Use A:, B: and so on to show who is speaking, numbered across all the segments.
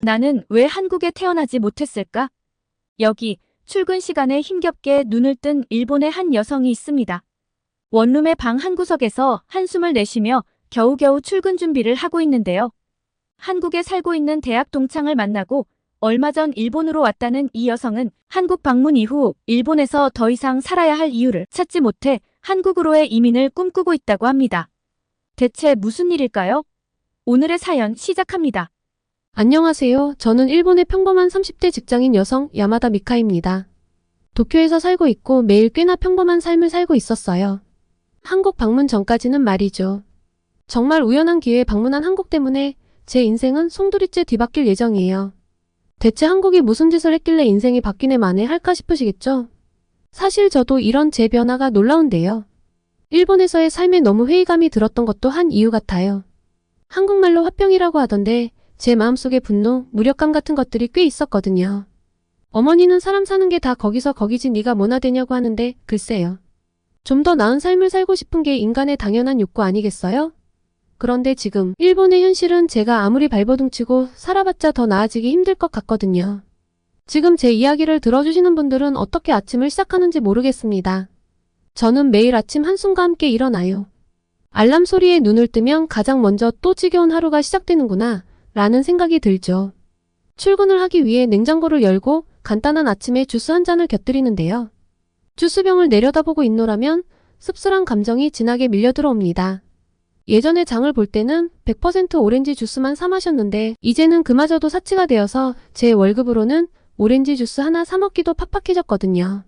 A: 나는 왜 한국에 태어나지 못했을까? 여기 출근 시간에 힘겹게 눈을 뜬 일본의 한 여성이 있습니다. 원룸의 방 한 구석에서 한숨을 내쉬며 겨우겨우 출근 준비를 하고 있는데요. 한국에 살고 있는 대학 동창을 만나고 얼마 전 일본으로 왔다는 이 여성은 한국 방문 이후 일본에서 더 이상 살아야 할 이유를 찾지 못해 한국으로의 이민을 꿈꾸고 있다고 합니다. 대체 무슨 일일까요? 오늘의 사연 시작합니다.
B: 안녕하세요. 저는 일본의 평범한 30대 직장인 여성 야마다 미카입니다. 도쿄에서 살고 있고 매일 꽤나 평범한 삶을 살고 있었어요. 한국 방문 전까지는 말이죠. 정말 우연한 기회에 방문한 한국 때문에 제 인생은 송두리째 뒤바뀔 예정이에요. 대체 한국이 무슨 짓을 했길래 인생이 바뀌네 마네 할까 싶으시겠죠? 사실 저도 이런 제 변화가 놀라운데요. 일본에서의 삶에 너무 회의감이 들었던 것도 한 이유 같아요. 한국말로 화병이라고 하던데 제 마음속에 분노, 무력감 같은 것들이 꽤 있었거든요. 어머니는 사람 사는 게 다 거기서 거기지 네가 뭐나 되냐고 하는데 글쎄요. 좀 더 나은 삶을 살고 싶은 게 인간의 당연한 욕구 아니겠어요? 그런데 지금 일본의 현실은 제가 아무리 발버둥치고 살아봤자 더 나아지기 힘들 것 같거든요. 지금 제 이야기를 들어주시는 분들은 어떻게 아침을 시작하는지 모르겠습니다. 저는 매일 아침 한숨과 함께 일어나요. 알람 소리에 눈을 뜨면 가장 먼저 또 지겨운 하루가 시작되는구나 라는 생각이 들죠. 출근을 하기 위해 냉장고를 열고 간단한 아침에 주스 한 잔을 곁들이는데요. 주스병을 내려다보고 있노라면 씁쓸한 감정이 진하게 밀려 들어옵니다. 예전에 장을 볼 때는 100% 오렌지 주스만 사 마셨는데 이제는 그마저도 사치가 되어서 제 월급으로는 오렌지 주스 하나 사 먹기도 팍팍해졌거든요.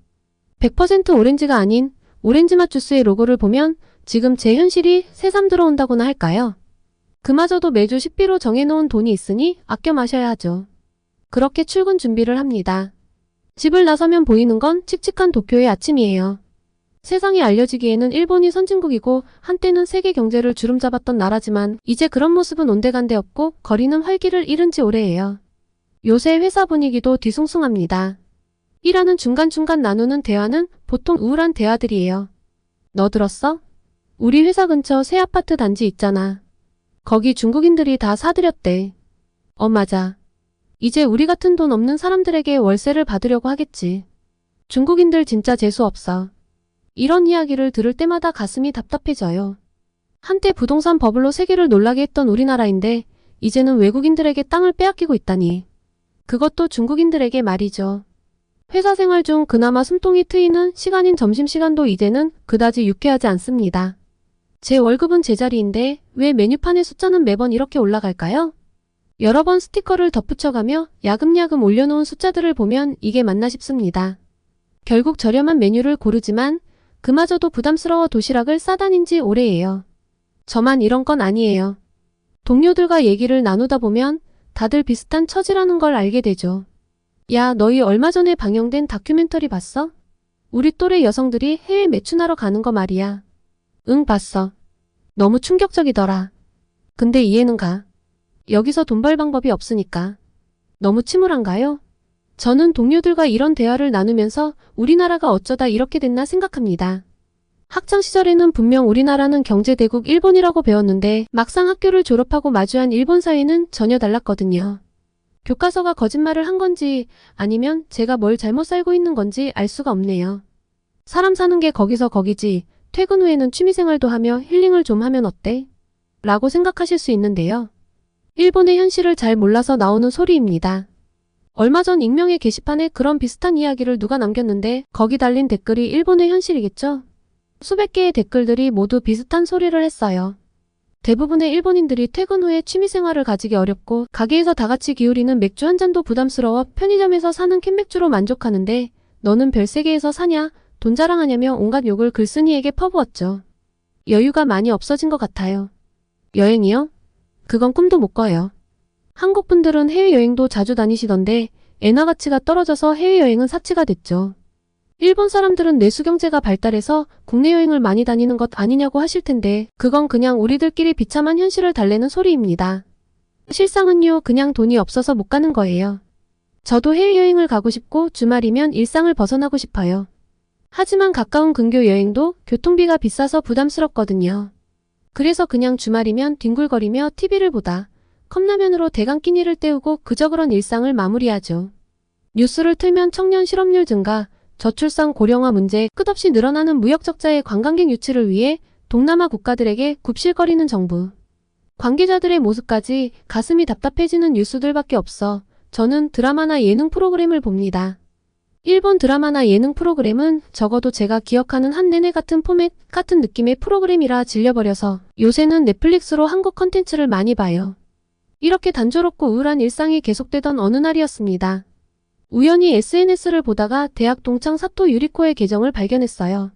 B: 100% 오렌지가 아닌 오렌지 맛 주스의 로고를 보면 지금 제 현실이 새삼 들어온다고나 할까요? 그마저도 매주 식비로 정해놓은 돈이 있으니 아껴 마셔야 하죠. 그렇게 출근 준비를 합니다. 집을 나서면 보이는 건 칙칙한 도쿄의 아침이에요. 세상에 알려지기에는 일본이 선진국이고 한때는 세계 경제를 주름잡았던 나라지만 이제 그런 모습은 온데간데 없고 거리는 활기를 잃은 지 오래예요. 요새 회사 분위기도 뒤숭숭합니다. 일하는 중간중간 나누는 대화는 보통 우울한 대화들이에요. 너 들었어? 우리 회사 근처 새 아파트 단지 있잖아. 거기 중국인들이 다 사들였대. 맞아. 이제 우리 같은 돈 없는 사람들에게 월세를 받으려고 하겠지. 중국인들 진짜 재수 없어. 이런 이야기를 들을 때마다 가슴이 답답해져요. 한때 부동산 버블로 세계를 놀라게 했던 우리나라인데 이제는 외국인들에게 땅을 빼앗기고 있다니. 그것도 중국인들에게 말이죠. 회사 생활 중 그나마 숨통이 트이는 시간인 점심시간도 이제는 그다지 유쾌하지 않습니다. 제 월급은 제자리인데 왜 메뉴판의 숫자는 매번 이렇게 올라갈까요? 여러 번 스티커를 덧붙여가며 야금야금 올려놓은 숫자들을 보면 이게 맞나 싶습니다. 결국 저렴한 메뉴를 고르지만 그마저도 부담스러워 도시락을 싸다닌 지 오래예요. 저만 이런 건 아니에요. 동료들과 얘기를 나누다 보면 다들 비슷한 처지라는 걸 알게 되죠. 야, 너희 얼마 전에 방영된 다큐멘터리 봤어? 우리 또래 여성들이 해외 매춘하러 가는 거 말이야. 응, 봤어. 너무 충격적이더라. 근데 이해는 가. 여기서 돈 벌 방법이 없으니까. 너무 침울한가요? 저는 동료들과 이런 대화를 나누면서 우리나라가 어쩌다 이렇게 됐나 생각합니다. 학창시절에는 분명 우리나라는 경제대국 일본이라고 배웠는데 막상 학교를 졸업하고 마주한 일본 사회는 전혀 달랐거든요. 교과서가 거짓말을 한 건지 아니면 제가 뭘 잘못 살고 있는 건지 알 수가 없네요. 사람 사는 게 거기서 거기지 퇴근 후에는 취미생활도 하며 힐링을 좀 하면 어때? 라고 생각하실 수 있는데요. 일본의 현실을 잘 몰라서 나오는 소리입니다. 얼마 전 익명의 게시판에 그런 비슷한 이야기를 누가 남겼는데 거기 달린 댓글이 일본의 현실이겠죠? 수백 개의 댓글들이 모두 비슷한 소리를 했어요. 대부분의 일본인들이 퇴근 후에 취미생활을 가지기 어렵고 가게에서 다 같이 기울이는 맥주 한 잔도 부담스러워 편의점에서 사는 캔맥주로 만족하는데 너는 별세계에서 사냐? 돈 자랑하냐며 온갖 욕을 글쓴이에게 퍼부었죠. 여유가 많이 없어진 것 같아요. 여행이요? 그건 꿈도 못 꿔요. 한국 분들은 해외여행도 자주 다니시던데 엔화 가치가 떨어져서 해외여행은 사치가 됐죠. 일본 사람들은 내수경제가 발달해서 국내 여행을 많이 다니는 것 아니냐고 하실 텐데 그건 그냥 우리들끼리 비참한 현실을 달래는 소리입니다. 실상은요, 그냥 돈이 없어서 못 가는 거예요. 저도 해외여행을 가고 싶고 주말이면 일상을 벗어나고 싶어요. 하지만 가까운 근교 여행도 교통비가 비싸서 부담스럽거든요. 그래서 그냥 주말이면 뒹굴거리며 TV를 보다 컵라면으로 대강 끼니를 때우고 그저 그런 일상을 마무리하죠. 뉴스를 틀면 청년 실업률 증가, 저출산 고령화 문제, 끝없이 늘어나는 무역 적자의 관광객 유치를 위해 동남아 국가들에게 굽실거리는 정부. 관계자들의 모습까지 가슴이 답답해지는 뉴스들밖에 없어 저는 드라마나 예능 프로그램을 봅니다. 일본 드라마나 예능 프로그램은 적어도 제가 기억하는 한 내내 같은 포맷, 같은 느낌의 프로그램이라 질려버려서 요새는 넷플릭스로 한국 컨텐츠를 많이 봐요. 이렇게 단조롭고 우울한 일상이 계속되던 어느 날이었습니다. 우연히 SNS를 보다가 대학 동창 사토 유리코의 계정을 발견했어요.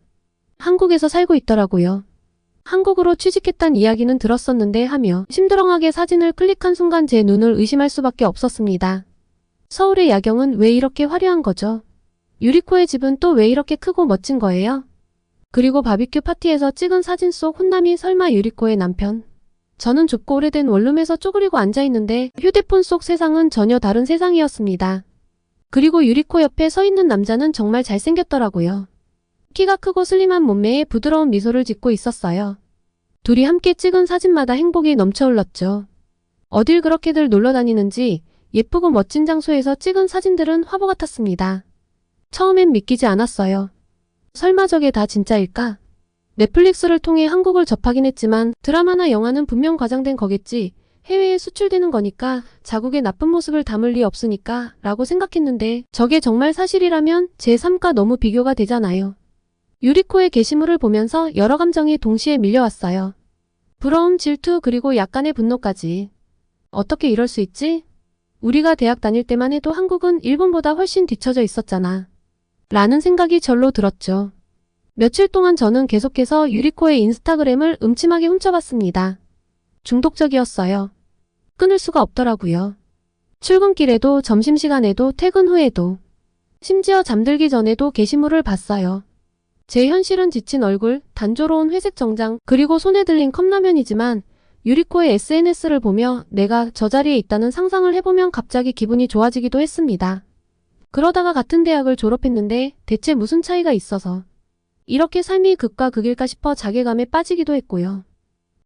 B: 한국에서 살고 있더라고요. 한국으로 취직했단 이야기는 들었었는데 하며 심드렁하게 사진을 클릭한 순간 제 눈을 의심할 수밖에 없었습니다. 서울의 야경은 왜 이렇게 화려한 거죠? 유리코의 집은 또 왜 이렇게 크고 멋진 거예요? 그리고 바비큐 파티에서 찍은 사진 속 훈남이 설마 유리코의 남편? 저는 좁고 오래된 원룸에서 쪼그리고 앉아있는데 휴대폰 속 세상은 전혀 다른 세상이었습니다. 그리고 유리코 옆에 서 있는 남자는 정말 잘생겼더라고요. 키가 크고 슬림한 몸매에 부드러운 미소를 짓고 있었어요. 둘이 함께 찍은 사진마다 행복이 넘쳐 흘렀죠. 어딜 그렇게들 놀러 다니는지 예쁘고 멋진 장소에서 찍은 사진들은 화보 같았습니다. 처음엔 믿기지 않았어요. 설마 저게 다 진짜일까? 넷플릭스를 통해 한국을 접하긴 했지만 드라마나 영화는 분명 과장된 거겠지. 해외에 수출되는 거니까 자국의 나쁜 모습을 담을 리 없으니까 라고 생각했는데 저게 정말 사실이라면 제 삶과 너무 비교가 되잖아요. 유리코의 게시물을 보면서 여러 감정이 동시에 밀려왔어요. 부러움, 질투, 그리고 약간의 분노까지. 어떻게 이럴 수 있지? 우리가 대학 다닐 때만 해도 한국은 일본보다 훨씬 뒤처져 있었잖아. 라는 생각이 절로 들었죠. 며칠 동안 저는 계속해서 유리코의 인스타그램을 음침하게 훔쳐봤습니다. 중독적이었어요. 끊을 수가 없더라고요. 출근길에도 점심시간에도 퇴근 후에도 심지어 잠들기 전에도 게시물을 봤어요. 제 현실은 지친 얼굴, 단조로운 회색 정장, 그리고 손에 들린 컵라면이지만 유리코의 SNS를 보며 내가 저 자리에 있다는 상상을 해보면 갑자기 기분이 좋아지기도 했습니다. 그러다가 같은 대학을 졸업했는데 대체 무슨 차이가 있어서 이렇게 삶이 극과 극일까 싶어 자괴감에 빠지기도 했고요.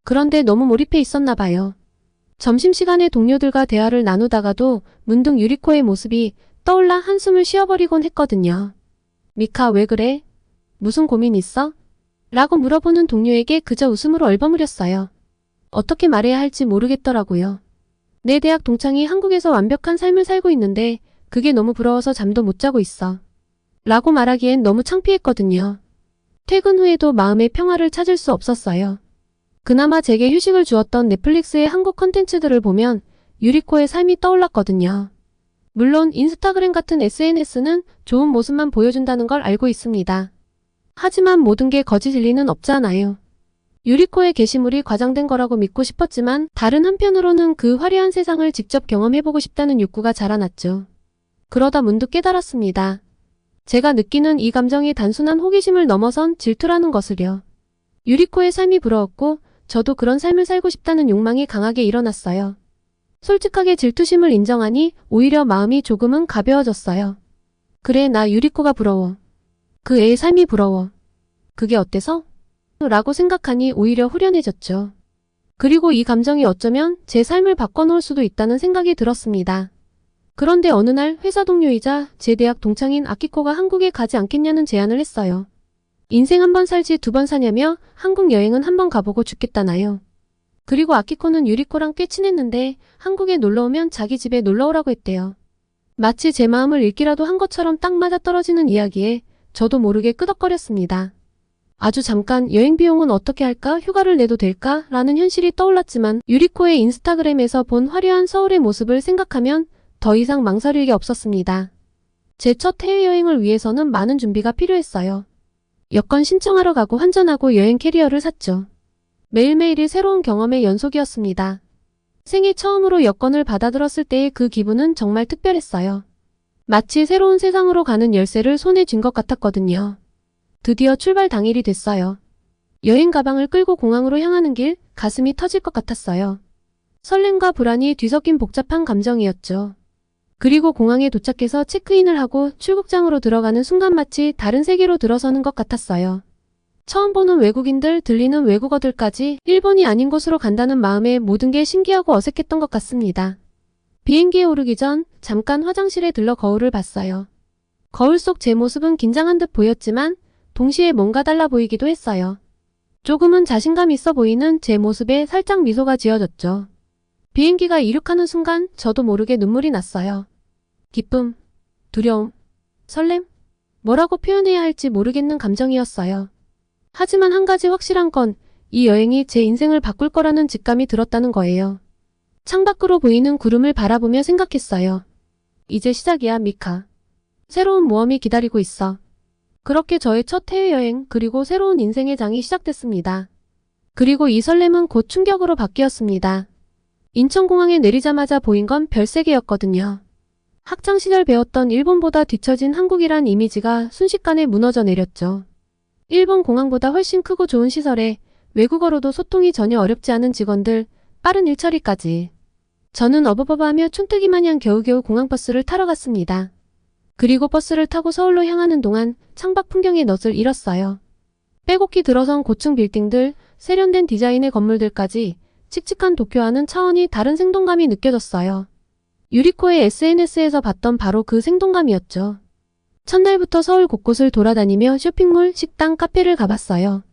B: 그런데 너무 몰입해 있었나 봐요. 점심시간에 동료들과 대화를 나누다가도 문득 유리코의 모습이 떠올라 한숨을 쉬어버리곤 했거든요. 미카, 왜 그래? 무슨 고민 있어? 라고 물어보는 동료에게 그저 웃음으로 얼버무렸어요. 어떻게 말해야 할지 모르겠더라고요. 내 대학 동창이 한국에서 완벽한 삶을 살고 있는데 그게 너무 부러워서 잠도 못 자고 있어. 라고 말하기엔 너무 창피했거든요. 퇴근 후에도 마음의 평화를 찾을 수 없었어요. 그나마 제게 휴식을 주었던 넷플릭스의 한국 컨텐츠들을 보면 유리코의 삶이 떠올랐거든요. 물론 인스타그램 같은 SNS는 좋은 모습만 보여준다는 걸 알고 있습니다. 하지만 모든 게 거짓일 리는 없잖아요. 유리코의 게시물이 과장된 거라고 믿고 싶었지만 다른 한편으로는 그 화려한 세상을 직접 경험해보고 싶다는 욕구가 자라났죠. 그러다 문득 깨달았습니다. 제가 느끼는 이 감정이 단순한 호기심을 넘어선 질투라는 것을요. 유리코의 삶이 부러웠고 저도 그런 삶을 살고 싶다는 욕망이 강하게 일어났어요. 솔직하게 질투심을 인정하니 오히려 마음이 조금은 가벼워졌어요. 그래, 나 유리코가 부러워. 그 애의 삶이 부러워. 그게 어때서? 라고 생각하니 오히려 후련해졌죠. 그리고 이 감정이 어쩌면 제 삶을 바꿔놓을 수도 있다는 생각이 들었습니다. 그런데 어느 날 회사 동료이자 제 대학 동창인 아키코가 한국에 가지 않겠냐는 제안을 했어요. 인생 한 번 살지 두 번 사냐며 한국 여행은 한 번 가보고 죽겠다나요. 그리고 아키코는 유리코랑 꽤 친했는데 한국에 놀러오면 자기 집에 놀러오라고 했대요. 마치 제 마음을 읽기라도 한 것처럼 딱 맞아떨어지는 이야기에 저도 모르게 끄덕거렸습니다. 아주 잠깐 여행 비용은 어떻게 할까? 휴가를 내도 될까? 라는 현실이 떠올랐지만 유리코의 인스타그램에서 본 화려한 서울의 모습을 생각하면 더 이상 망설일 게 없었습니다. 제 첫 해외여행을 위해서는 많은 준비가 필요했어요. 여권 신청하러 가고 환전하고 여행 캐리어를 샀죠. 매일매일이 새로운 경험의 연속이었습니다. 생애 처음으로 여권을 받아들었을 때의 그 기분은 정말 특별했어요. 마치 새로운 세상으로 가는 열쇠를 손에 쥔 것 같았거든요. 드디어 출발 당일이 됐어요. 여행 가방을 끌고 공항으로 향하는 길, 가슴이 터질 것 같았어요. 설렘과 불안이 뒤섞인 복잡한 감정이었죠. 그리고 공항에 도착해서 체크인을 하고 출국장으로 들어가는 순간 마치 다른 세계로 들어서는 것 같았어요. 처음 보는 외국인들, 들리는 외국어들까지 일본이 아닌 곳으로 간다는 마음에 모든 게 신기하고 어색했던 것 같습니다. 비행기에 오르기 전 잠깐 화장실에 들러 거울을 봤어요. 거울 속 제 모습은 긴장한 듯 보였지만 동시에 뭔가 달라 보이기도 했어요. 조금은 자신감 있어 보이는 제 모습에 살짝 미소가 지어졌죠. 비행기가 이륙하는 순간 저도 모르게 눈물이 났어요. 기쁨, 두려움, 설렘? 뭐라고 표현해야 할지 모르겠는 감정이었어요. 하지만 한 가지 확실한 건 이 여행이 제 인생을 바꿀 거라는 직감이 들었다는 거예요. 창밖으로 보이는 구름을 바라보며 생각했어요. 이제 시작이야, 미카. 새로운 모험이 기다리고 있어. 그렇게 저의 첫 해외여행 그리고 새로운 인생의 장이 시작됐습니다. 그리고 이 설렘은 곧 충격으로 바뀌었습니다. 인천공항에 내리자마자 보인 건 별세계였거든요. 학창시절 배웠던 일본보다 뒤처진 한국이란 이미지가 순식간에 무너져 내렸죠. 일본 공항보다 훨씬 크고 좋은 시설에 외국어로도 소통이 전혀 어렵지 않은 직원들, 빠른 일처리까지. 저는 어버버버하며 촌뜨기 마냥 겨우겨우 공항버스를 타러 갔습니다. 그리고 버스를 타고 서울로 향하는 동안 창밖 풍경의 넛을 잃었어요. 빼곡히 들어선 고층 빌딩들, 세련된 디자인의 건물들까지 칙칙한 도쿄와는 차원이 다른 생동감이 느껴졌어요. 유리코의 SNS에서 봤던 바로 그 생동감이었죠. 첫날부터 서울 곳곳을 돌아다니며 쇼핑몰, 식당, 카페를 가봤어요.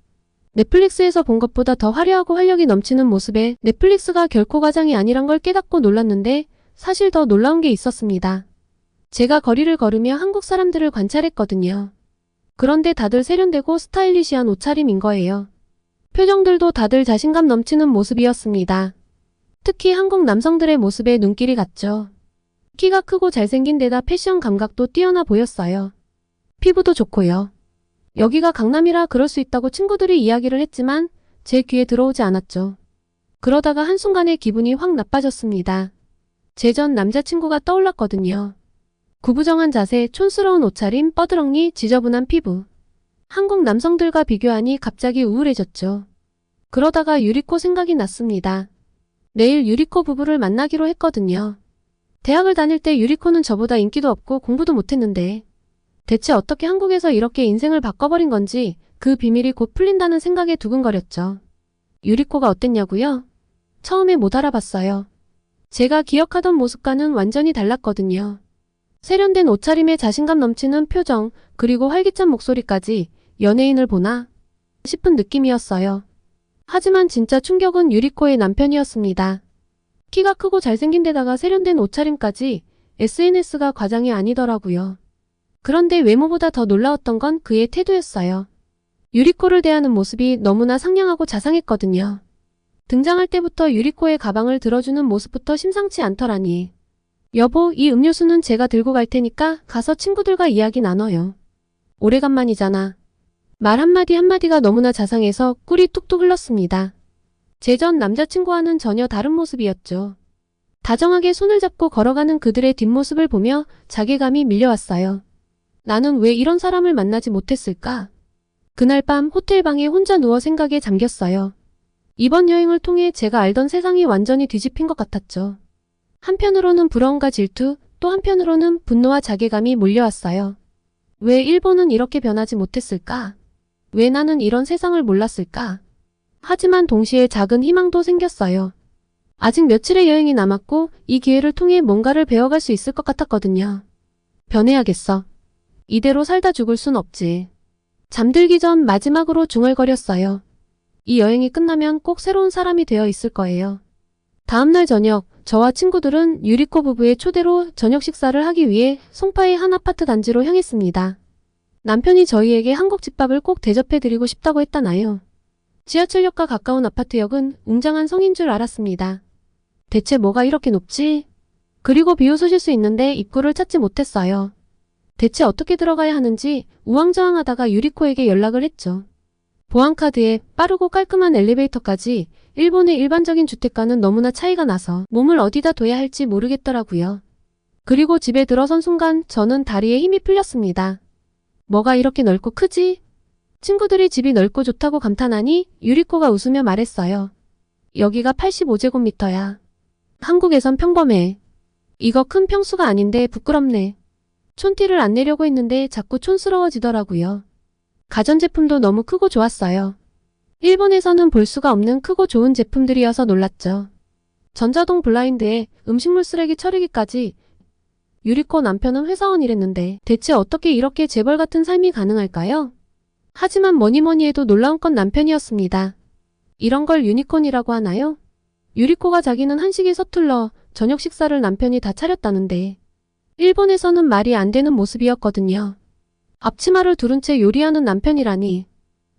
B: 넷플릭스에서 본 것보다 더 화려하고 활력이 넘치는 모습에 넷플릭스가 결코 과장이 아니란 걸 깨닫고 놀랐는데 사실 더 놀라운 게 있었습니다. 제가 거리를 걸으며 한국 사람들을 관찰했거든요. 그런데 다들 세련되고 스타일리시한 옷차림인 거예요. 표정들도 다들 자신감 넘치는 모습이었습니다. 특히 한국 남성들의 모습에 눈길이 갔죠. 키가 크고 잘생긴 데다 패션 감각도 뛰어나 보였어요. 피부도 좋고요. 여기가 강남이라 그럴 수 있다고 친구들이 이야기를 했지만 제 귀에 들어오지 않았죠. 그러다가 한순간에 기분이 확 나빠졌습니다. 제 전 남자친구가 떠올랐거든요. 구부정한 자세, 촌스러운 옷차림, 뻐드렁니, 지저분한 피부. 한국 남성들과 비교하니 갑자기 우울해졌죠. 그러다가 유리코 생각이 났습니다. 내일 유리코 부부를 만나기로 했거든요. 대학을 다닐 때 유리코는 저보다 인기도 없고 공부도 못했는데 대체 어떻게 한국에서 이렇게 인생을 바꿔버린 건지 그 비밀이 곧 풀린다는 생각에 두근거렸죠. 유리코가 어땠냐고요? 처음에 못 알아봤어요. 제가 기억하던 모습과는 완전히 달랐거든요. 세련된 옷차림에 자신감 넘치는 표정, 그리고 활기찬 목소리까지 연예인을 보나 싶은 느낌이었어요. 하지만 진짜 충격은 유리코의 남편이었습니다. 키가 크고 잘생긴 데다가 세련된 옷차림까지 SNS가 과장이 아니더라고요. 그런데 외모보다 더 놀라웠던 건 그의 태도였어요. 유리코를 대하는 모습이 너무나 상냥하고 자상했거든요. 등장할 때부터 유리코의 가방을 들어주는 모습부터 심상치 않더라니. 여보, 이 음료수는 제가 들고 갈 테니까 가서 친구들과 이야기 나눠요. 오래간만이잖아. 말 한마디 한마디가 너무나 자상해서 꿀이 뚝뚝 흘렀습니다. 제 전 남자친구와는 전혀 다른 모습이었죠. 다정하게 손을 잡고 걸어가는 그들의 뒷모습을 보며 자괴감이 밀려왔어요. 나는 왜 이런 사람을 만나지 못했을까? 그날 밤 호텔방에 혼자 누워 생각에 잠겼어요. 이번 여행을 통해 제가 알던 세상이 완전히 뒤집힌 것 같았죠. 한편으로는 부러움과 질투, 또 한편으로는 분노와 자괴감이 몰려왔어요. 왜 일본은 이렇게 변하지 못했을까? 왜 나는 이런 세상을 몰랐을까? 하지만 동시에 작은 희망도 생겼어요. 아직 며칠의 여행이 남았고 이 기회를 통해 뭔가를 배워갈 수 있을 것 같았거든요. 변해야겠어. 이대로 살다 죽을 순 없지. 잠들기 전 마지막으로 중얼거렸어요. 이 여행이 끝나면 꼭 새로운 사람이 되어 있을 거예요. 다음날 저녁, 저와 친구들은 유리코 부부의 초대로 저녁 식사를 하기 위해 송파의 한 아파트 단지로 향했습니다. 남편이 저희에게 한국 집밥을 꼭 대접해드리고 싶다고 했다나요. 지하철역과 가까운 아파트역은 웅장한 성인 줄 알았습니다. 대체 뭐가 이렇게 높지? 그리고 비웃으실 수 있는데 입구를 찾지 못했어요. 대체 어떻게 들어가야 하는지 우왕좌왕하다가 유리코에게 연락을 했죠. 보안카드에 빠르고 깔끔한 엘리베이터까지 일본의 일반적인 주택과는 너무나 차이가 나서 몸을 어디다 둬야 할지 모르겠더라고요. 그리고 집에 들어선 순간 저는 다리에 힘이 풀렸습니다. 뭐가 이렇게 넓고 크지? 친구들이 집이 넓고 좋다고 감탄하니 유리코가 웃으며 말했어요. 여기가 85제곱미터야. 한국에선 평범해. 이거 큰 평수가 아닌데 부끄럽네. 촌티를 안 내려고 했는데 자꾸 촌스러워지더라고요. 가전제품도 너무 크고 좋았어요. 일본에서는 볼 수가 없는 크고 좋은 제품들이어서 놀랐죠. 전자동 블라인드에 음식물 쓰레기 처리기까지. 유리코 남편은 회사원이랬는데 대체 어떻게 이렇게 재벌 같은 삶이 가능할까요? 하지만 뭐니뭐니 해도 놀라운 건 남편이었습니다. 이런 걸 유니콘이라고 하나요? 유리코가 자기는 한식에 서툴러 저녁 식사를 남편이 다 차렸다는데 일본에서는 말이 안 되는 모습이었거든요. 앞치마를 두른 채 요리하는 남편이라니.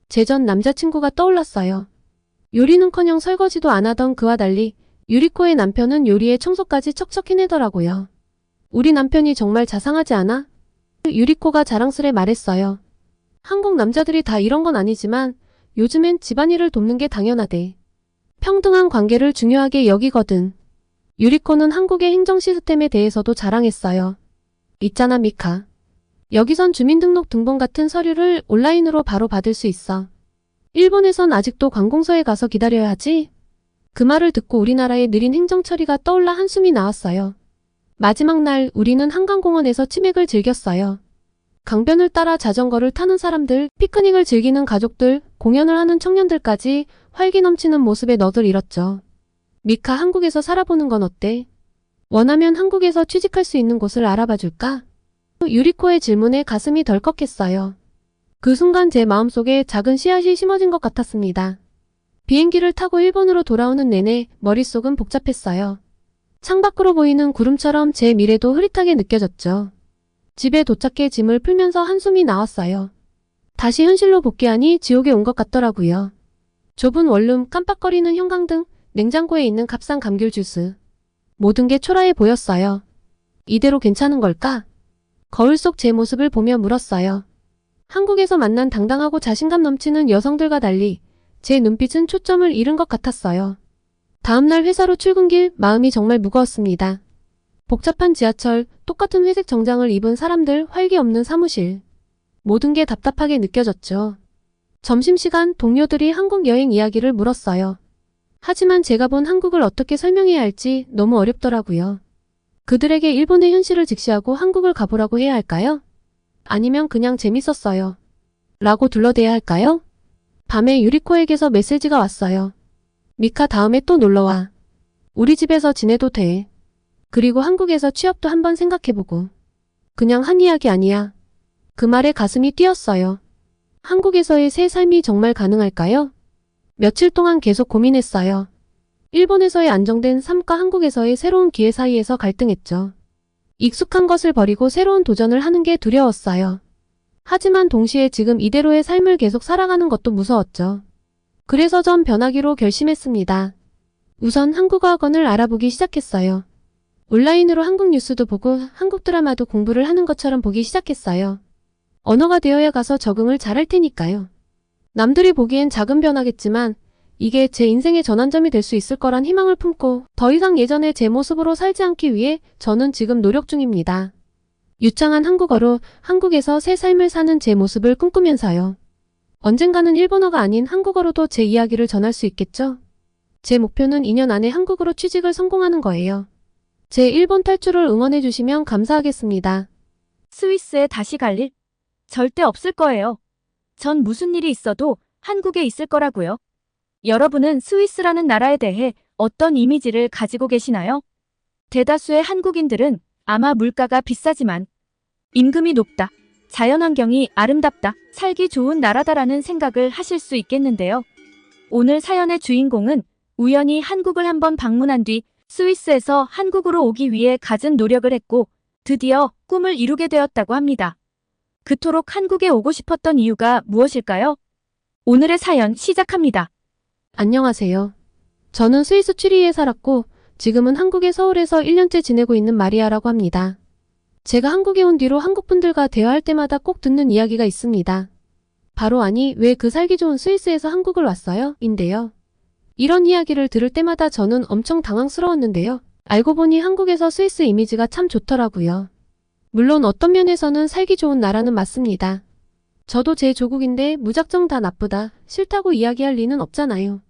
B: 제 전 남자친구가 떠올랐어요. 요리는커녕 설거지도 안 하던 그와 달리 유리코의 남편은 요리에 청소까지 척척 해내더라고요. 우리 남편이 정말 자상하지 않아? 유리코가 자랑스레 말했어요. 한국 남자들이 다 이런 건 아니지만 요즘엔 집안일을 돕는 게 당연하대. 평등한 관계를 중요하게 여기거든. 유리코는 한국의 행정 시스템에 대해서도 자랑했어요. 있잖아 미카. 여기선 주민등록 등본 같은 서류를 온라인으로 바로 받을 수 있어. 일본에선 아직도 관공서에 가서 기다려야 하지? 그 말을 듣고 우리나라의 느린 행정 처리가 떠올라 한숨이 나왔어요. 마지막 날 우리는 한강공원에서 치맥을 즐겼어요. 강변을 따라 자전거를 타는 사람들, 피크닉을 즐기는 가족들, 공연을 하는 청년들까지 활기 넘치는 모습에 너들 잃었죠. 미카 한국에서 살아보는 건 어때? 원하면 한국에서 취직할 수 있는 곳을 알아봐 줄까? 유리코의 질문에 가슴이 덜컥했어요. 그 순간 제 마음속에 작은 씨앗이 심어진 것 같았습니다. 비행기를 타고 일본으로 돌아오는 내내 머릿속은 복잡했어요. 창밖으로 보이는 구름처럼 제 미래도 흐릿하게 느껴졌죠. 집에 도착해 짐을 풀면서 한숨이 나왔어요. 다시 현실로 복귀하니 지옥에 온 것 같더라고요. 좁은 원룸, 깜빡거리는 형광등, 냉장고에 있는 값싼 감귤 주스. 모든 게 초라해 보였어요. 이대로 괜찮은 걸까? 거울 속 제 모습을 보며 물었어요. 한국에서 만난 당당하고 자신감 넘치는 여성들과 달리 제 눈빛은 초점을 잃은 것 같았어요. 다음날 회사로 출근길 마음이 정말 무거웠습니다. 복잡한 지하철, 똑같은 회색 정장을 입은 사람들, 활기 없는 사무실. 모든 게 답답하게 느껴졌죠. 점심시간 동료들이 한국 여행 이야기를 물었어요. 하지만 제가 본 한국을 어떻게 설명해야 할지 너무 어렵더라고요. 그들에게 일본의 현실을 직시하고 한국을 가보라고 해야 할까요? 아니면 그냥 재밌었어요. 라고 둘러대야 할까요? 밤에 유리코에게서 메시지가 왔어요. 미카 다음에 또 놀러와. 우리 집에서 지내도 돼. 그리고 한국에서 취업도 한번 생각해보고. 그냥 한 이야기 아니야. 그 말에 가슴이 뛰었어요. 한국에서의 새 삶이 정말 가능할까요? 며칠 동안 계속 고민했어요. 일본에서의 안정된 삶과 한국에서의 새로운 기회 사이에서 갈등했죠. 익숙한 것을 버리고 새로운 도전을 하는 게 두려웠어요. 하지만 동시에 지금 이대로의 삶을 계속 살아가는 것도 무서웠죠. 그래서 전 변하기로 결심했습니다. 우선 한국어 학원을 알아보기 시작했어요. 온라인으로 한국 뉴스도 보고 한국 드라마도 공부를 하는 것처럼 보기 시작했어요. 언어가 되어야 가서 적응을 잘할 테니까요. 남들이 보기엔 작은 변화겠지만 이게 제 인생의 전환점이 될 수 있을 거란 희망을 품고 더 이상 예전의 제 모습으로 살지 않기 위해 저는 지금 노력 중입니다. 유창한 한국어로 한국에서 새 삶을 사는 제 모습을 꿈꾸면서요. 언젠가는 일본어가 아닌 한국어로도 제 이야기를 전할 수 있겠죠? 제 목표는 2년 안에 한국으로 취직을 성공하는 거예요. 제 일본 탈출을 응원해 주시면 감사하겠습니다.
A: 스위스에 다시 갈 일? 절대 없을 거예요. 전 무슨 일이 있어도 한국에 있을 거라고요. 여러분은 스위스라는 나라에 대해 어떤 이미지를 가지고 계시나요? 대다수의 한국인들은 아마 물가가 비싸지만 임금이 높다, 자연환경이 아름답다, 살기 좋은 나라다라는 생각을 하실 수 있겠는데요. 오늘 사연의 주인공은 우연히 한국을 한번 방문한 뒤 스위스에서 한국으로 오기 위해 갖은 노력을 했고 드디어 꿈을 이루게 되었다고 합니다. 그토록 한국에 오고 싶었던 이유가 무엇일까요? 오늘의 사연 시작합니다.
B: 안녕하세요. 저는 스위스 취리히에 살았고 지금은 한국의 서울에서 1년째 지내고 있는 마리아라고 합니다. 제가 한국에 온 뒤로 한국 분들과 대화할 때마다 꼭 듣는 이야기가 있습니다. 바로 아니 왜 그 살기 좋은 스위스에서 한국을 왔어요? 인데요. 이런 이야기를 들을 때마다 저는 엄청 당황스러웠는데요. 알고 보니 한국에서 스위스 이미지가 참 좋더라고요. 물론 어떤 면에서는 살기 좋은 나라는 맞습니다. 저도 제 조국인데 무작정 다 나쁘다, 싫다고 이야기할 리는 없잖아요.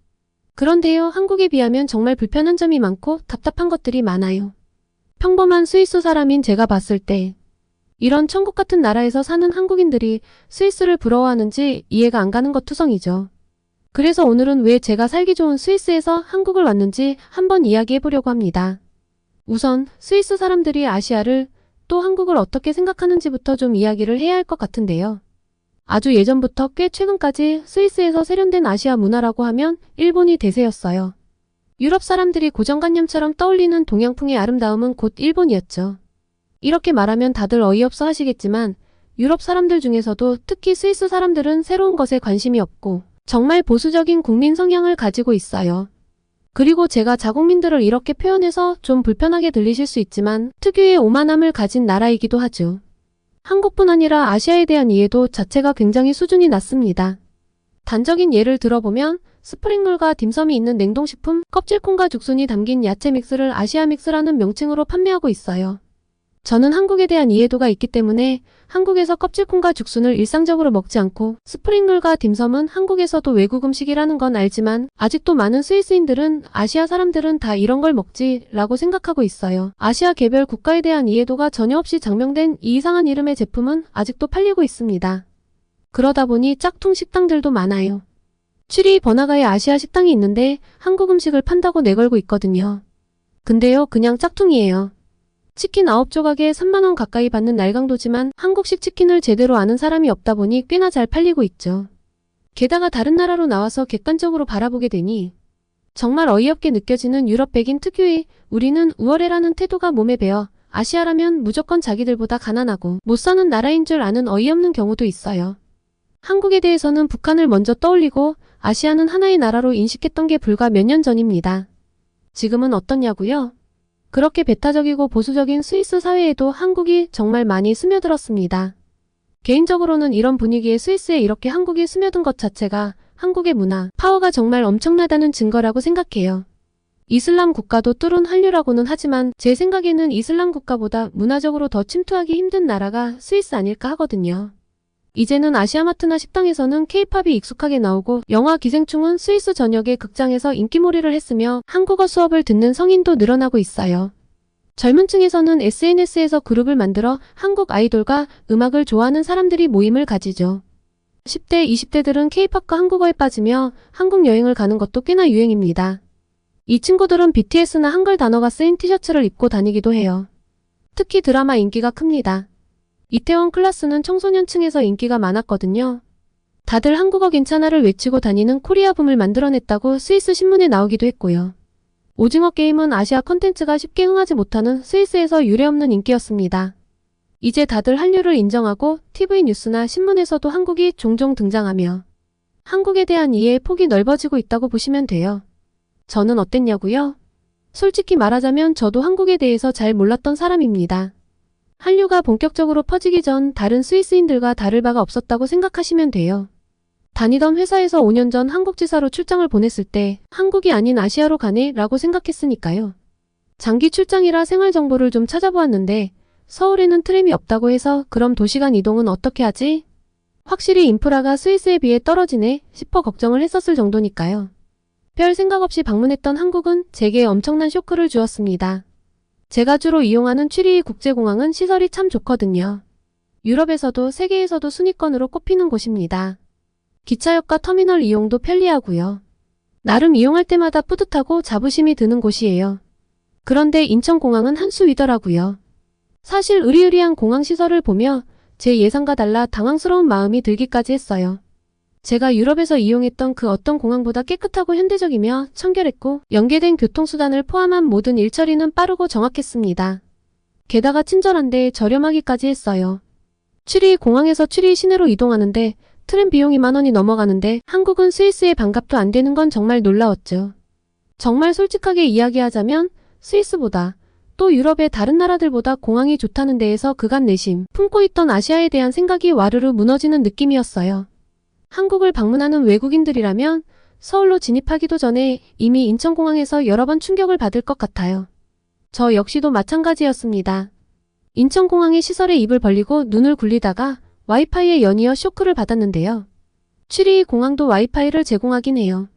B: 그런데요, 한국에 비하면 정말 불편한 점이 많고 답답한 것들이 많아요. 평범한 스위스 사람인 제가 봤을 때 이런 천국 같은 나라에서 사는 한국인들이 스위스를 부러워하는지 이해가 안 가는 것 투성이죠. 그래서 오늘은 왜 제가 살기 좋은 스위스에서 한국을 왔는지 한번 이야기해 보려고 합니다. 우선 스위스 사람들이 아시아를 또 한국을 어떻게 생각하는지부터 좀 이야기를 해야 할 것 같은데요. 아주 예전부터 꽤 최근까지 스위스에서 세련된 아시아 문화라고 하면 일본이 대세였어요. 유럽 사람들이 고정관념처럼 떠올리는 동양풍의 아름다움은 곧 일본이었죠. 이렇게 말하면 다들 어이없어 하시겠지만 유럽 사람들 중에서도 특히 스위스 사람들은 새로운 것에 관심이 없고 정말 보수적인 국민 성향을 가지고 있어요. 그리고 제가 자국민들을 이렇게 표현해서 좀 불편하게 들리실 수 있지만 특유의 오만함을 가진 나라이기도 하죠. 한국뿐 아니라 아시아에 대한 이해도 자체가 굉장히 수준이 낮습니다. 단적인 예를 들어보면 스프링롤과 딤섬이 있는 냉동식품 껍질콩과 죽순이 담긴 야채 믹스를 아시아 믹스라는 명칭으로 판매하고 있어요. 저는 한국에 대한 이해도가 있기 때문에 한국에서 껍질콩과 죽순을 일상적으로 먹지 않고 스프링롤과 딤섬은 한국에서도 외국 음식이라는 건 알지만 아직도 많은 스위스인들은 아시아 사람들은 다 이런 걸 먹지 라고 생각하고 있어요. 아시아 개별 국가에 대한 이해도가 전혀 없이 장명된 이 이상한 이름의 제품은 아직도 팔리고 있습니다. 그러다 보니 짝퉁 식당들도 많아요. 취리 번화가에 아시아 식당이 있는데 한국 음식을 판다고 내걸고 있거든요. 근데요, 그냥 짝퉁이에요. 치킨 9조각에 3만원 가까이 받는 날강도지만 한국식 치킨을 제대로 아는 사람이 없다 보니 꽤나 잘 팔리고 있죠. 게다가 다른 나라로 나와서 객관적으로 바라보게 되니 정말 어이없게 느껴지는 유럽 백인 특유의 우리는 우월해라는 태도가 몸에 배어 아시아라면 무조건 자기들보다 가난하고 못 사는 나라인 줄 아는 어이없는 경우도 있어요. 한국에 대해서는 북한을 먼저 떠올리고 아시아는 하나의 나라로 인식했던 게 불과 몇 년 전입니다. 지금은 어떻냐고요? 그렇게 배타적이고 보수적인 스위스 사회에도 한국이 정말 많이 스며들었습니다. 개인적으로는 이런 분위기에 스위스에 이렇게 한국이 스며든 것 자체가 한국의 문화, 파워가 정말 엄청나다는 증거라고 생각해요. 이슬람 국가도 뚫은 한류라고는 하지만 제 생각에는 이슬람 국가보다 문화적으로 더 침투하기 힘든 나라가 스위스 아닐까 하거든요. 이제는 아시아마트나 식당에서는 케이팝이 익숙하게 나오고 영화 기생충은 스위스 전역의 극장에서 인기몰이를 했으며 한국어 수업을 듣는 성인도 늘어나고 있어요. 젊은 층에서는 SNS에서 그룹을 만들어 한국 아이돌과 음악을 좋아하는 사람들이 모임을 가지죠. 10대, 20대들은 케이팝과 한국어에 빠지며 한국 여행을 가는 것도 꽤나 유행입니다. 이 친구들은 BTS나 한글 단어가 쓰인 티셔츠를 입고 다니기도 해요. 특히 드라마 인기가 큽니다. 이태원 클라스는 청소년층에서 인기가 많았거든요. 다들 한국어 괜찮아를 외치고 다니는 코리아붐을 만들어냈다고 스위스 신문에 나오기도 했고요. 오징어 게임은 아시아 컨텐츠가 쉽게 흥하지 못하는 스위스에서 유례없는 인기였습니다. 이제 다들 한류를 인정하고 TV 뉴스나 신문에서도 한국이 종종 등장하며 한국에 대한 이해의 폭이 넓어지고 있다고 보시면 돼요. 저는 어땠냐고요? 솔직히 말하자면 저도 한국에 대해서 잘 몰랐던 사람입니다. 한류가 본격적으로 퍼지기 전 다른 스위스인들과 다를 바가 없었다고 생각하시면 돼요. 다니던 회사에서 5년 전 한국지사로 출장을 보냈을 때 한국이 아닌 아시아로 가네 라고 생각했으니까요. 장기 출장이라 생활 정보를 좀 찾아보았는데 서울에는 트램이 없다고 해서 그럼 도시간 이동은 어떻게 하지? 확실히 인프라가 스위스에 비해 떨어지네 싶어 걱정을 했었을 정도니까요. 별 생각 없이 방문했던 한국은 제게 엄청난 쇼크를 주었습니다. 제가 주로 이용하는 취리 국제공항은 시설이 참 좋거든요. 유럽에서도 세계에서도 순위권으로 꼽히는 곳입니다. 기차역과 터미널 이용도 편리하고요. 나름 이용할 때마다 뿌듯하고 자부심이 드는 곳이에요. 그런데 인천공항은 한 수 위더라고요. 사실 으리으리한 공항시설을 보며 제 예상과 달라 당황스러운 마음이 들기까지 했어요. 제가 유럽에서 이용했던 그 어떤 공항보다 깨끗하고 현대적이며 청결했고 연계된 교통수단을 포함한 모든 일처리는 빠르고 정확했습니다. 게다가 친절한데 저렴하기까지 했어요. 취리 공항에서 취리 시내로 이동하는데 트램 비용이 10,000원이 넘어가는데 한국은 스위스에 반값도 안 되는 건 정말 놀라웠죠. 정말 솔직하게 이야기하자면 스위스보다 또 유럽의 다른 나라들보다 공항이 좋다는 데에서 그간 내심 품고 있던 아시아에 대한 생각이 와르르 무너지는 느낌이었어요. 한국을 방문하는 외국인들이라면 서울로 진입하기도 전에 이미 인천공항에서 여러 번 충격을 받을 것 같아요. 저 역시도 마찬가지였습니다. 인천공항의 시설에 입을 벌리고 눈을 굴리다가 와이파이에 연이어 쇼크를 받았는데요. 취리 공항도 와이파이를 제공하긴 해요.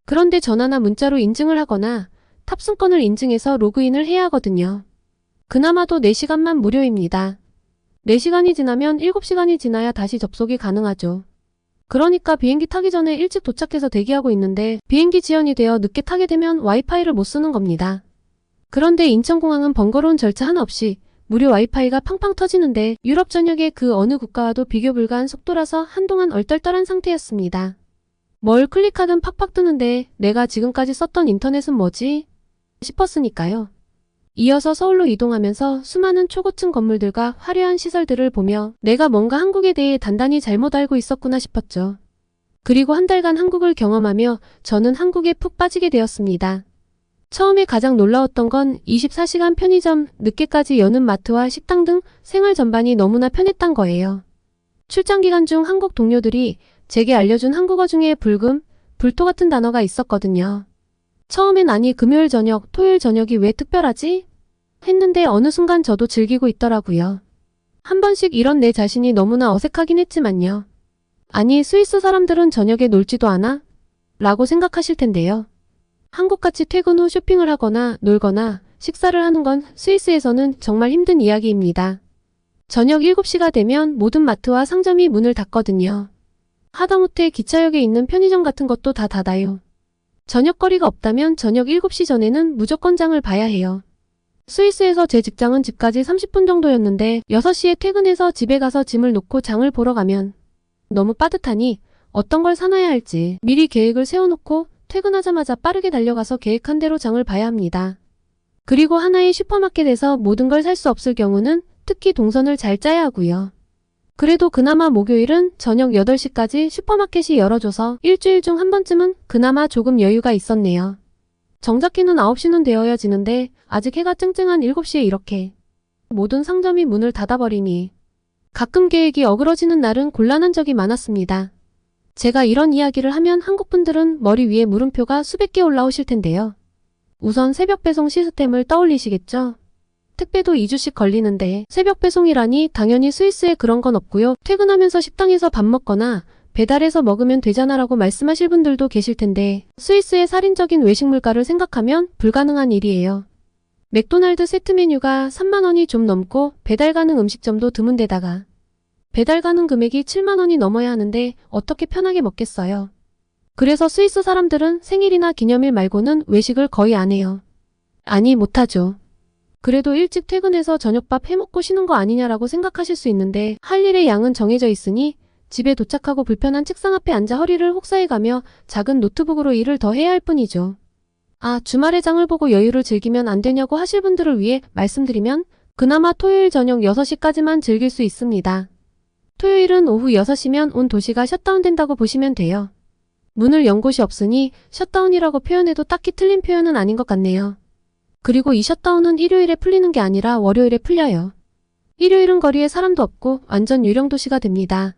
B: 그런데 전화나 문자로 인증을 하거나 탑승권을 인증해서 로그인을 해야 하거든요. 그나마도 4시간만 무료입니다. 4시간이 지나면 7시간이 지나야 다시 접속이 가능하죠. 그러니까 비행기 타기 전에 일찍 도착해서 대기하고 있는데 비행기 지연이 되어 늦게 타게 되면 와이파이를 못 쓰는 겁니다. 그런데 인천공항은 번거로운 절차 하나 없이 무료 와이파이가 팡팡 터지는데 유럽 전역의 그 어느 국가와도 비교 불가한 속도라서 한동안 얼떨떨한 상태였습니다. 뭘 클릭하든 팍팍 뜨는데 내가 지금까지 썼던 인터넷은 뭐지? 싶었으니까요. 이어서 서울로 이동하면서 수많은 초고층 건물들과 화려한 시설들을 보며 내가 뭔가 한국에 대해 단단히 잘못 알고 있었구나 싶었죠. 그리고 한 달간 한국을 경험하며 저는 한국에 푹 빠지게 되었습니다. 처음에 가장 놀라웠던 건 24시간 편의점, 늦게까지 여는 마트와 식당 등 생활 전반이 너무나 편했단 거예요. 출장 기간 중 한국 동료들이 제게 알려준 한국어 중에 불금, 불토 같은 단어가 있었거든요. 처음엔 아니 금요일 저녁, 토요일 저녁이 왜 특별하지? 했는데 어느 순간 저도 즐기고 있더라고요. 한 번씩 이런 내 자신이 너무나 어색하긴 했지만요. 아니 스위스 사람들은 저녁에 놀지도 않아? 라고 생각하실 텐데요. 한국같이 퇴근 후 쇼핑을 하거나 놀거나 식사를 하는 건 스위스에서는 정말 힘든 이야기입니다. 저녁 7시가 되면 모든 마트와 상점이 문을 닫거든요. 하다못해 기차역에 있는 편의점 같은 것도 다 닫아요. 저녁거리가 없다면 저녁 7시 전에는 무조건 장을 봐야 해요. 스위스에서 제 직장은 집까지 30분 정도였는데 6시에 퇴근해서 집에 가서 짐을 놓고 장을 보러 가면 너무 빠듯하니 어떤 걸 사놔야 할지 미리 계획을 세워놓고 퇴근하자마자 빠르게 달려가서 계획한 대로 장을 봐야 합니다. 그리고 하나의 슈퍼마켓에서 모든 걸 살 수 없을 경우는 특히 동선을 잘 짜야 하고요. 그래도 그나마 목요일은 저녁 8시까지 슈퍼마켓이 열어줘서 일주일 중 한 번쯤은 그나마 조금 여유가 있었네요. 정작기는 9시는 되어야지는데 아직 해가 쨍쨍한 7시에 이렇게 모든 상점이 문을 닫아버리니 가끔 계획이 어그러지는 날은 곤란한 적이 많았습니다. 제가 이런 이야기를 하면 한국분들은 머리 위에 물음표가 수백 개 올라오실 텐데요. 우선 새벽 배송 시스템을 떠올리시겠죠? 택배도 2주씩 걸리는데 새벽 배송이라니 당연히 스위스에 그런 건 없고요. 퇴근하면서 식당에서 밥 먹거나 배달해서 먹으면 되잖아 라고 말씀하실 분들도 계실 텐데 스위스의 살인적인 외식 물가를 생각하면 불가능한 일이에요. 맥도날드 세트 메뉴가 3만 원이 좀 넘고 배달 가능 음식점도 드문 데다가 배달 가능 금액이 7만 원이 넘어야 하는데 어떻게 편하게 먹겠어요. 그래서 스위스 사람들은 생일이나 기념일 말고는 외식을 거의 안 해요. 아니 못하죠. 그래도 일찍 퇴근해서 저녁밥 해먹고 쉬는 거 아니냐라고 생각하실 수 있는데 할 일의 양은 정해져 있으니 집에 도착하고 불편한 책상 앞에 앉아 허리를 혹사해가며 작은 노트북으로 일을 더 해야 할 뿐이죠. 아, 주말에 장을 보고 여유를 즐기면 안 되냐고 하실 분들을 위해 말씀드리면 그나마 토요일 저녁 6시까지만 즐길 수 있습니다. 토요일은 오후 6시면 온 도시가 셧다운된다고 보시면 돼요. 문을 연 곳이 없으니 셧다운이라고 표현해도 딱히 틀린 표현은 아닌 것 같네요. 그리고 이 셧다운은 일요일에 풀리는 게 아니라 월요일에 풀려요. 일요일은 거리에 사람도 없고 완전 유령 도시가 됩니다.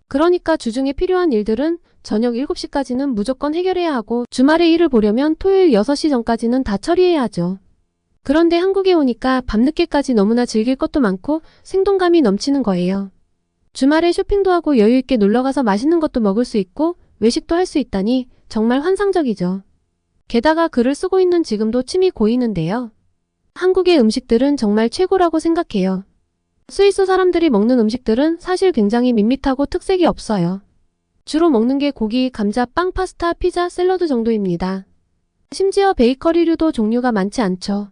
B: 그러니까 주중에 필요한 일들은 저녁 7시까지는 무조건 해결해야 하고 주말에 일을 보려면 토요일 6시 전까지는 다 처리해야 하죠. 그런데 한국에 오니까 밤늦게까지 너무나 즐길 것도 많고 생동감이 넘치는 거예요. 주말에 쇼핑도 하고 여유있게 놀러가서 맛있는 것도 먹을 수 있고 외식도 할 수 있다니 정말 환상적이죠. 게다가 글을 쓰고 있는 지금도 침이 고이는데요. 한국의 음식들은 정말 최고라고 생각해요. 스위스 사람들이 먹는 음식들은 사실 굉장히 밋밋하고 특색이 없어요. 주로 먹는 게 고기, 감자, 빵, 파스타, 피자, 샐러드 정도입니다. 심지어 베이커리류도 종류가 많지 않죠.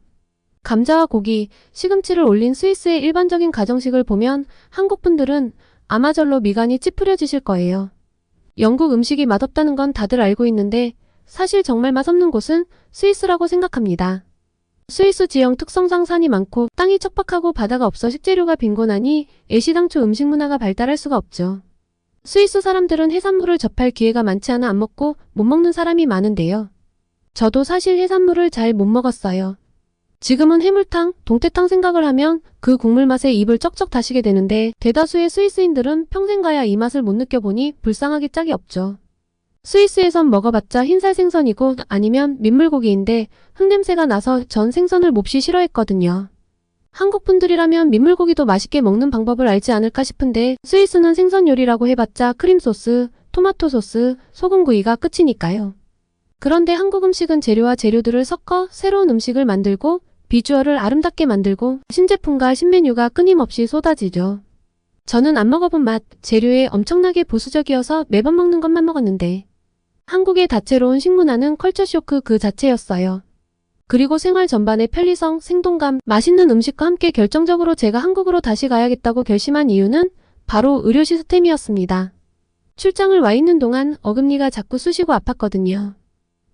B: 감자와 고기, 시금치를 올린 스위스의 일반적인 가정식을 보면 한국 분들은 아마 절로 미간이 찌푸려지실 거예요. 영국 음식이 맛없다는 건 다들 알고 있는데 사실 정말 맛없는 곳은 스위스라고 생각합니다. 스위스 지형 특성상 산이 많고 땅이 척박하고 바다가 없어 식재료가 빈곤하니 애시당초 음식 문화가 발달할 수가 없죠. 스위스 사람들은 해산물을 접할 기회가 많지 않아 안 먹고 못 먹는 사람이 많은데요. 저도 사실 해산물을 잘 못 먹었어요. 지금은 해물탕, 동태탕 생각을 하면 그 국물 맛에 입을 쩍쩍 다시게 되는데 대다수의 스위스인들은 평생 가야 이 맛을 못 느껴보니 불쌍하기 짝이 없죠. 스위스에선 먹어봤자 흰살 생선이고 아니면 민물고기인데 흙냄새가 나서 전 생선을 몹시 싫어했거든요. 한국 분들이라면 민물고기도 맛있게 먹는 방법을 알지 않을까 싶은데 스위스는 생선 요리라고 해봤자 크림소스, 토마토 소스, 소금구이가 끝이니까요. 그런데 한국 음식은 재료와 재료들을 섞어 새로운 음식을 만들고 비주얼을 아름답게 만들고 신제품과 신메뉴가 끊임없이 쏟아지죠. 저는 안 먹어본 맛, 재료에 엄청나게 보수적이어서 매번 먹는 것만 먹었는데 한국의 다채로운 식문화는 컬처 쇼크 그 자체였어요. 그리고 생활 전반의 편리성, 생동감, 맛있는 음식과 함께 결정적으로 제가 한국으로 다시 가야겠다고 결심한 이유는 바로 의료 시스템이었습니다. 출장을 와 있는 동안 어금니가 자꾸 쑤시고 아팠거든요.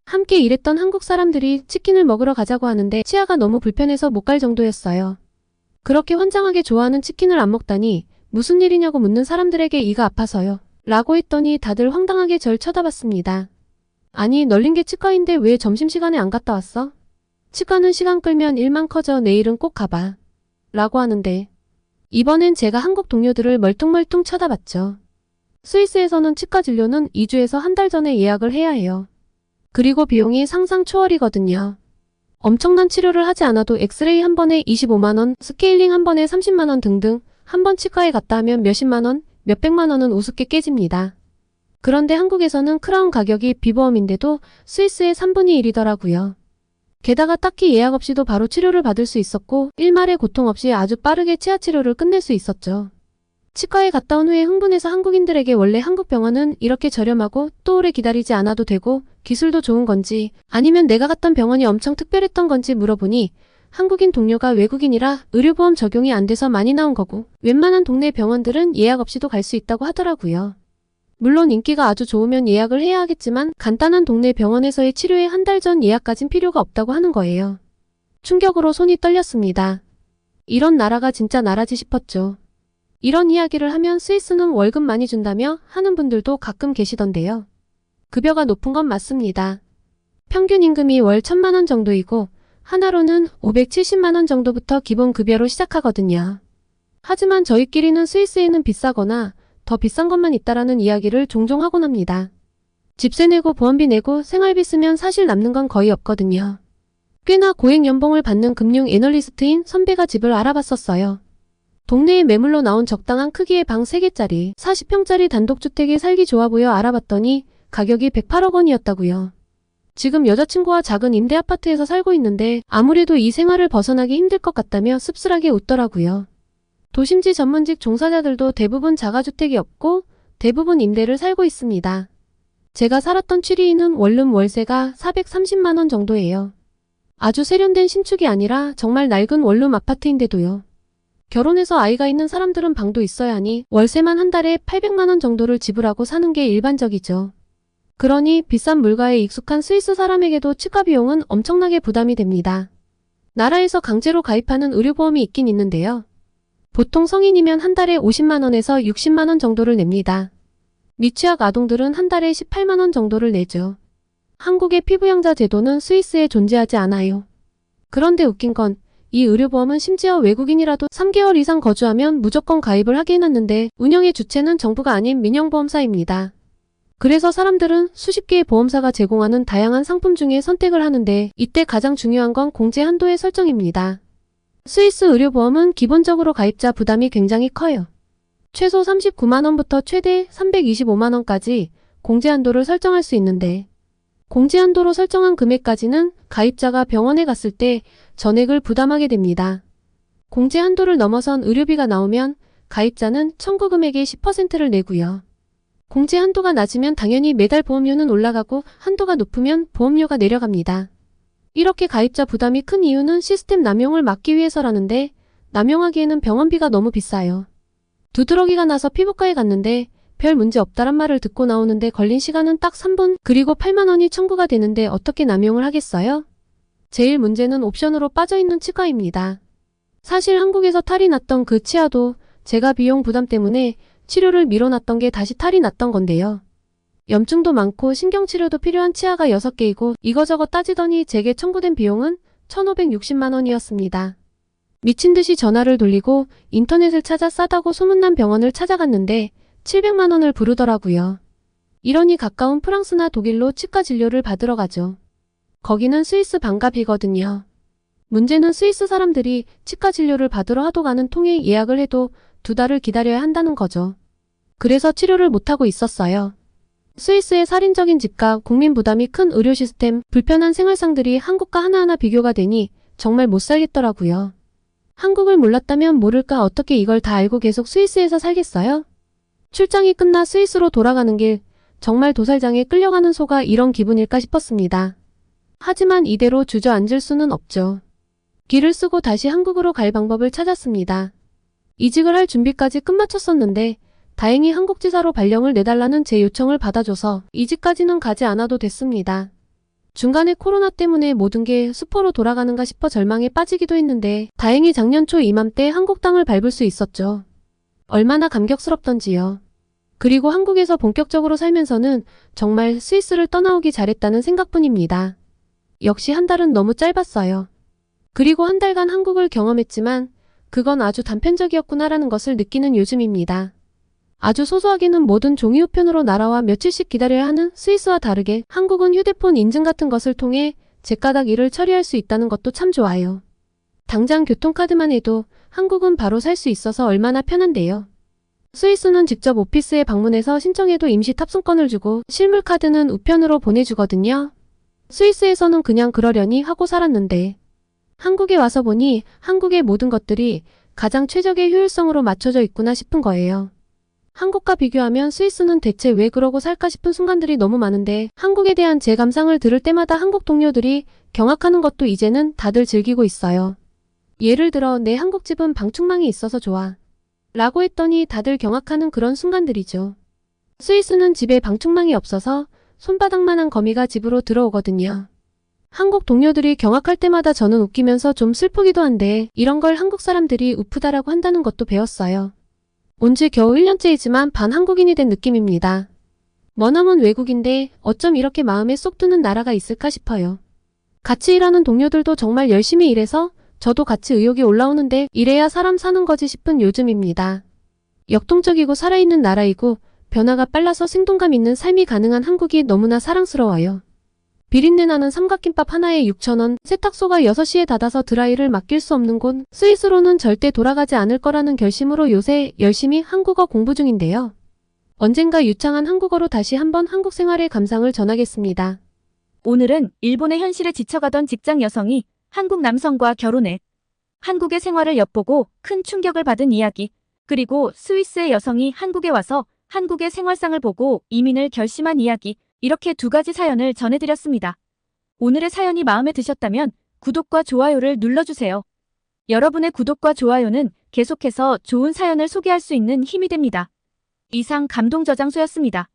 B: 함께 일했던 한국 사람들이 치킨을 먹으러 가자고 하는데 치아가 너무 불편해서 못 갈 정도였어요. 그렇게 환장하게 좋아하는 치킨을 안 먹다니 무슨 일이냐고 묻는 사람들에게 이가 아파서요. 라고 했더니 다들 황당하게 절 쳐다봤습니다. 아니, 널린 게 치과인데 왜 점심시간에 안 갔다 왔어? 치과는 시간 끌면 일만 커져, 내일은 꼭 가봐. 라고 하는데 이번엔 제가 한국 동료들을 멀뚱멀뚱 쳐다봤죠. 스위스에서는 치과 진료는 2주에서 한 달 전에 예약을 해야 해요. 그리고 비용이 상상 초월이거든요. 엄청난 치료를 하지 않아도 엑스레이 한 번에 25만원, 스케일링 한 번에 30만원 등등 한 번 치과에 갔다 하면 몇십만원, 몇백만원은 우습게 깨집니다. 그런데 한국에서는 크라운 가격이 비보험인데도 스위스의 3분의 1이더라고요. 게다가 딱히 예약 없이도 바로 치료를 받을 수 있었고 일말의 고통 없이 아주 빠르게 치아 치료를 끝낼 수 있었죠. 치과에 갔다 온 후에 흥분해서 한국인들에게 원래 한국 병원은 이렇게 저렴하고 또 오래 기다리지 않아도 되고 기술도 좋은 건지 아니면 내가 갔던 병원이 엄청 특별했던 건지 물어보니 한국인 동료가 외국인이라 의료보험 적용이 안 돼서 많이 나온 거고 웬만한 동네 병원들은 예약 없이도 갈 수 있다고 하더라고요. 물론 인기가 아주 좋으면 예약을 해야 하겠지만 간단한 동네 병원에서의 치료에 한 달 전 예약까진 필요가 없다고 하는 거예요. 충격으로 손이 떨렸습니다. 이런 나라가 진짜 나라지 싶었죠. 이런 이야기를 하면 스위스는 월급 많이 준다며 하는 분들도 가끔 계시던데요. 급여가 높은 건 맞습니다. 평균 임금이 월 1,000만 원 정도이고 하나로는 570만 원 정도부터 기본 급여로 시작하거든요. 하지만 저희끼리는 스위스에는 비싸거나 더 비싼 것만 있다라는 이야기를 종종 하곤 합니다. 집세 내고 보험비 내고 생활비 쓰면 사실 남는 건 거의 없거든요. 꽤나 고액 연봉을 받는 금융 애널리스트인 선배가 집을 알아봤었어요. 동네에 매물로 나온 적당한 크기의 방 3개짜리 40평짜리 단독주택에 살기 좋아 보여 알아봤더니 가격이 108억 원이었다고요. 지금 여자친구와 작은 임대 아파트에서 살고 있는데 아무래도 이 생활을 벗어나기 힘들 것 같다며 씁쓸하게 웃더라고요. 도심지 전문직 종사자들도 대부분 자가주택이 없고 대부분 임대를 살고 있습니다. 제가 살았던 취리히는 원룸 월세가 430만 원 정도예요. 아주 세련된 신축이 아니라 정말 낡은 원룸 아파트인데도요. 결혼해서 아이가 있는 사람들은 방도 있어야 하니 월세만 한 달에 800만 원 정도를 지불하고 사는 게 일반적이죠. 그러니 비싼 물가에 익숙한 스위스 사람에게도 치과 비용은 엄청나게 부담이 됩니다. 나라에서 강제로 가입하는 의료보험이 있긴 있는데요. 보통 성인이면 한 달에 50만 원에서 60만 원 정도를 냅니다. 미취학 아동들은 한 달에 18만 원 정도를 내죠. 한국의 피부양자 제도는 스위스에 존재하지 않아요. 그런데 웃긴 건 이 의료보험은 심지어 외국인이라도 3개월 이상 거주하면 무조건 가입을 하게 해놨는데 운영의 주체는 정부가 아닌 민영보험사입니다. 그래서 사람들은 수십 개의 보험사가 제공하는 다양한 상품 중에 선택을 하는데 이때 가장 중요한 건 공제 한도의 설정입니다. 스위스 의료보험은 기본적으로 가입자 부담이 굉장히 커요. 최소 39만 원부터 최대 325만 원까지 공제 한도를 설정할 수 있는데 공제 한도로 설정한 금액까지는 가입자가 병원에 갔을 때 전액을 부담하게 됩니다. 공제 한도를 넘어선 의료비가 나오면 가입자는 청구 금액의 10%를 내고요. 공제 한도가 낮으면 당연히 매달 보험료는 올라가고 한도가 높으면 보험료가 내려갑니다. 이렇게 가입자 부담이 큰 이유는 시스템 남용을 막기 위해서라는데 남용하기에는 병원비가 너무 비싸요. 두드러기가 나서 피부과에 갔는데 별 문제 없다란 말을 듣고 나오는데 걸린 시간은 딱 3분 그리고 8만 원이 청구가 되는데 어떻게 남용을 하겠어요? 제일 문제는 옵션으로 빠져있는 치과입니다. 사실 한국에서 탈이 났던 그 치아도 제가 비용 부담 때문에 치료를 미뤄놨던 게 다시 탈이 났던 건데요. 염증도 많고 신경치료도 필요한 치아가 6개이고 이거저거 따지더니 제게 청구된 비용은 1,560만 원이었습니다. 미친 듯이 전화를 돌리고 인터넷을 찾아 싸다고 소문난 병원을 찾아갔는데 700만 원을 부르더라고요. 이러니 가까운 프랑스나 독일로 치과 진료를 받으러 가죠. 거기는 스위스 반값이거든요. 문제는 스위스 사람들이 치과 진료를 받으러 하도 가는 통에 예약을 해도 2달을 기다려야 한다는 거죠. 그래서 치료를 못하고 있었어요. 스위스의 살인적인 집값, 국민 부담이 큰 의료 시스템, 불편한 생활상들이 한국과 하나하나 비교가 되니 정말 못 살겠더라고요. 한국을 몰랐다면 모를까 어떻게 이걸 다 알고 계속 스위스에서 살겠어요? 출장이 끝나 스위스로 돌아가는 길, 정말 도살장에 끌려가는 소가 이런 기분일까 싶었습니다. 하지만 이대로 주저앉을 수는 없죠. 길을 쓰고 다시 한국으로 갈 방법을 찾았습니다. 이직을 할 준비까지 끝마쳤었는데 다행히 한국지사로 발령을 내달라는 제 요청을 받아줘서 이직까지는 가지 않아도 됐습니다. 중간에 코로나 때문에 모든 게 수포로 돌아가는가 싶어 절망에 빠지기도 했는데 다행히 작년 초 이맘때 한국 땅을 밟을 수 있었죠. 얼마나 감격스럽던지요. 그리고 한국에서 본격적으로 살면서는 정말 스위스를 떠나오기 잘했다는 생각뿐입니다. 역시 한 달은 너무 짧았어요. 그리고 한 달간 한국을 경험했지만 그건 아주 단편적이었구나라는 것을 느끼는 요즘입니다. 아주 소소하게는 모든 종이 우편으로 날아와 며칠씩 기다려야 하는 스위스와 다르게 한국은 휴대폰 인증 같은 것을 통해 제까닥 일을 처리할 수 있다는 것도 참 좋아요. 당장 교통카드만 해도 한국은 바로 살 수 있어서 얼마나 편한데요. 스위스는 직접 오피스에 방문해서 신청해도 임시 탑승권을 주고 실물 카드는 우편으로 보내주거든요. 스위스에서는 그냥 그러려니 하고 살았는데 한국에 와서 보니 한국의 모든 것들이 가장 최적의 효율성으로 맞춰져 있구나 싶은 거예요. 한국과 비교하면 스위스는 대체 왜 그러고 살까 싶은 순간들이 너무 많은데 한국에 대한 제 감상을 들을 때마다 한국 동료들이 경악하는 것도 이제는 다들 즐기고 있어요. 예를 들어 내 한국집은 방충망이 있어서 좋아 라고 했더니 다들 경악하는 그런 순간들이죠. 스위스는 집에 방충망이 없어서 손바닥만한 거미가 집으로 들어오거든요. 한국 동료들이 경악할 때마다 저는 웃기면서 좀 슬프기도 한데 이런 걸 한국 사람들이 우프다라고 한다는 것도 배웠어요. 온 지 겨우 1년째이지만 반 한국인이 된 느낌입니다. 머나먼 외국인데 어쩜 이렇게 마음에 쏙 드는 나라가 있을까 싶어요. 같이 일하는 동료들도 정말 열심히 일해서 저도 같이 의욕이 올라오는데 이래야 사람 사는 거지 싶은 요즘입니다. 역동적이고 살아있는 나라이고 변화가 빨라서 생동감 있는 삶이 가능한 한국이 너무나 사랑스러워요. 비린내 나는 삼각김밥 하나에 6,000원, 세탁소가 6시에 닫아서 드라이를 맡길 수 없는 곳, 스위스로는 절대 돌아가지 않을 거라는 결심으로 요새 열심히 한국어 공부 중인데요. 언젠가 유창한 한국어로 다시 한번 한국 생활의 감상을 전하겠습니다.
A: 오늘은 일본의 현실에 지쳐가던 직장 여성이 한국 남성과 결혼해 한국의 생활을 엿보고 큰 충격을 받은 이야기, 그리고 스위스의 여성이 한국에 와서 한국의 생활상을 보고 이민을 결심한 이야기, 이렇게 두 가지 사연을 전해드렸습니다. 오늘의 사연이 마음에 드셨다면 구독과 좋아요를 눌러주세요. 여러분의 구독과 좋아요는 계속해서 좋은 사연을 소개할 수 있는 힘이 됩니다. 이상 감동저장소였습니다.